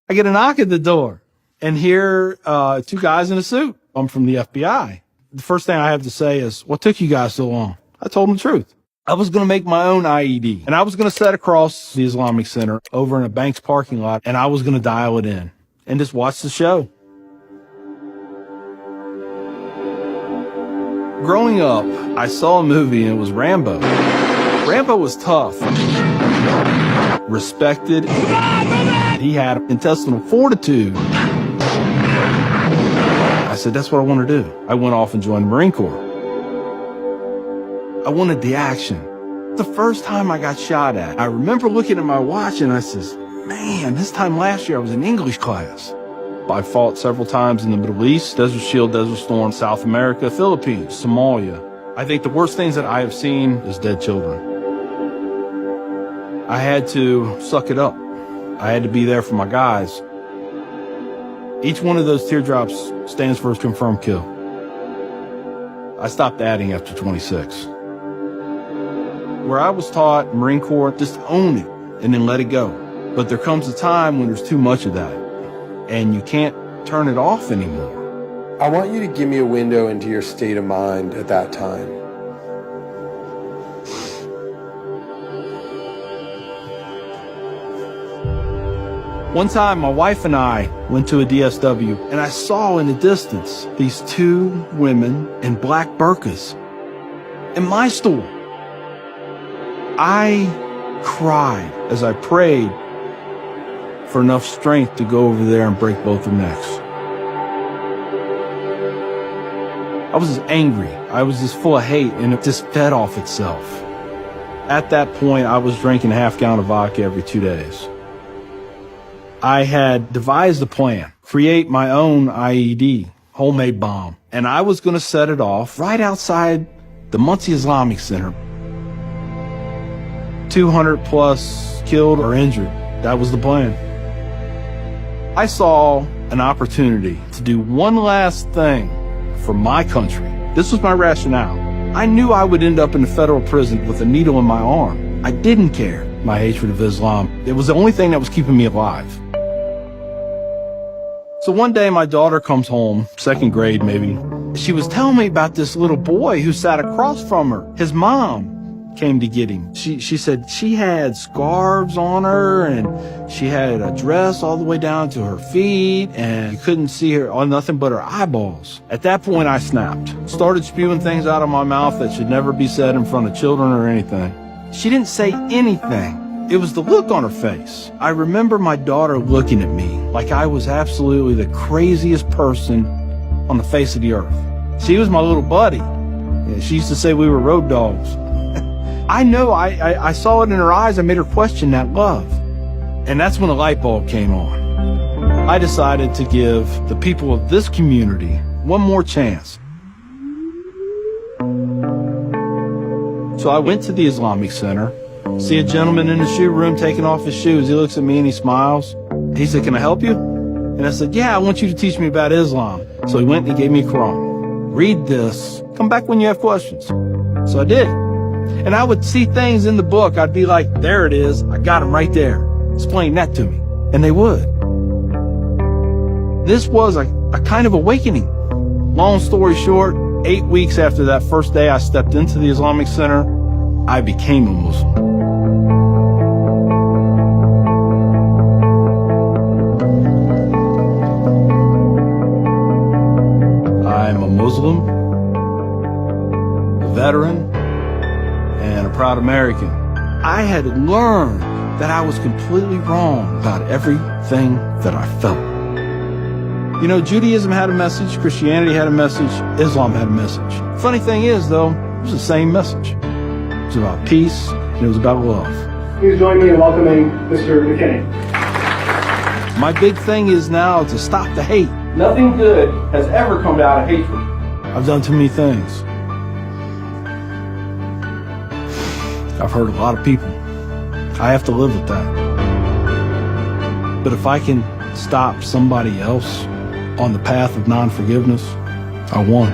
I get a knock at the door, and here, two guys in a suit. I'm from the FBI. The first thing I have to say is, what took you guys so long? I told them the truth. I was going to make my own IED, and I was going to set across the Islamic Center over in a bank's parking lot, and I was going to dial it in and just watch the show. Growing up, I saw a movie, and it was Rambo. Rambo was tough, respected. He had intestinal fortitude. I said, that's what I want to do. I went off and joined the Marine Corps. I wanted the action. The first time I got shot at, I remember looking at my watch and I says, man, this time last year I was in English class. I fought several times in the Middle East, Desert Shield, Desert Storm, South America, Philippines, Somalia. I think the worst things that I have seen is dead children. I had to suck it up. I had to be there for my guys. Each one of those teardrops stands for a confirmed kill. I stopped adding after 26. Where I was taught, Marine Corps, just own it and then let it go. But there comes a time when there's too much of that, and you can't turn it off anymore. I want you to give me a window into your state of mind at that time. One time, my wife and I went to a DSW, and I saw in the distance these two women in black burqas in my store. I cried as I prayed for enough strength to go over there and break both their necks. I was just angry. I was just full of hate, and it just fed off itself. At that point, I was drinking a half-gallon of vodka every 2 days. I had devised a plan, create my own IED, homemade bomb, and I was going to set it off right outside the Muncie Islamic Center. 200 plus killed or injured. That was the plan. I saw an opportunity to do one last thing for my country. This was my rationale. I knew I would end up in a federal prison with a needle in my arm. I didn't care. My hatred of Islam, it was the only thing that was keeping me alive. So one day my daughter comes home, second grade maybe. She was telling me about this little boy who sat across from her. His mom came to get him. She said she had scarves on her, and she had a dress all the way down to her feet, and you couldn't see her on nothing but her eyeballs. At that point, I snapped. Started spewing things out of my mouth that should never be said in front of children or anything. She didn't say anything. It was the look on her face. I remember my daughter looking at me like I was absolutely the craziest person on the face of the earth. She was my little buddy. She used to say we were road dogs. I know I saw it in her eyes. I made her question that love. And that's when the light bulb came on. I decided to give the people of this community one more chance. So I went to the Islamic Center, see a gentleman in the shoe room taking off his shoes. He looks at me and he smiles. He said, "Can I help you?" And I said, "Yeah, I want you to teach me about Islam." So he went and he gave me a Quran. "Read this. Come back when you have questions." So I did. And I would see things in the book. I'd be like, there it is. I got them right there. Explain that to me. And they would. This was a kind of awakening. Long story short, 8 weeks after that first day I stepped into the Islamic Center, I became a Muslim. I'm a Muslim, a veteran, and a proud American. I had learned that I was completely wrong about everything that I felt. You know, Judaism had a message, Christianity had a message, Islam had a message. Funny thing is, though, it was the same message. It was about peace, and it was about love. Please join me in welcoming Mr. McKinney. My big thing is now to stop the hate. Nothing good has ever come out of hatred. I've done too many things. I've hurt a lot of people. I have to live with that. But if I can stop somebody else on the path of non-forgiveness, I won.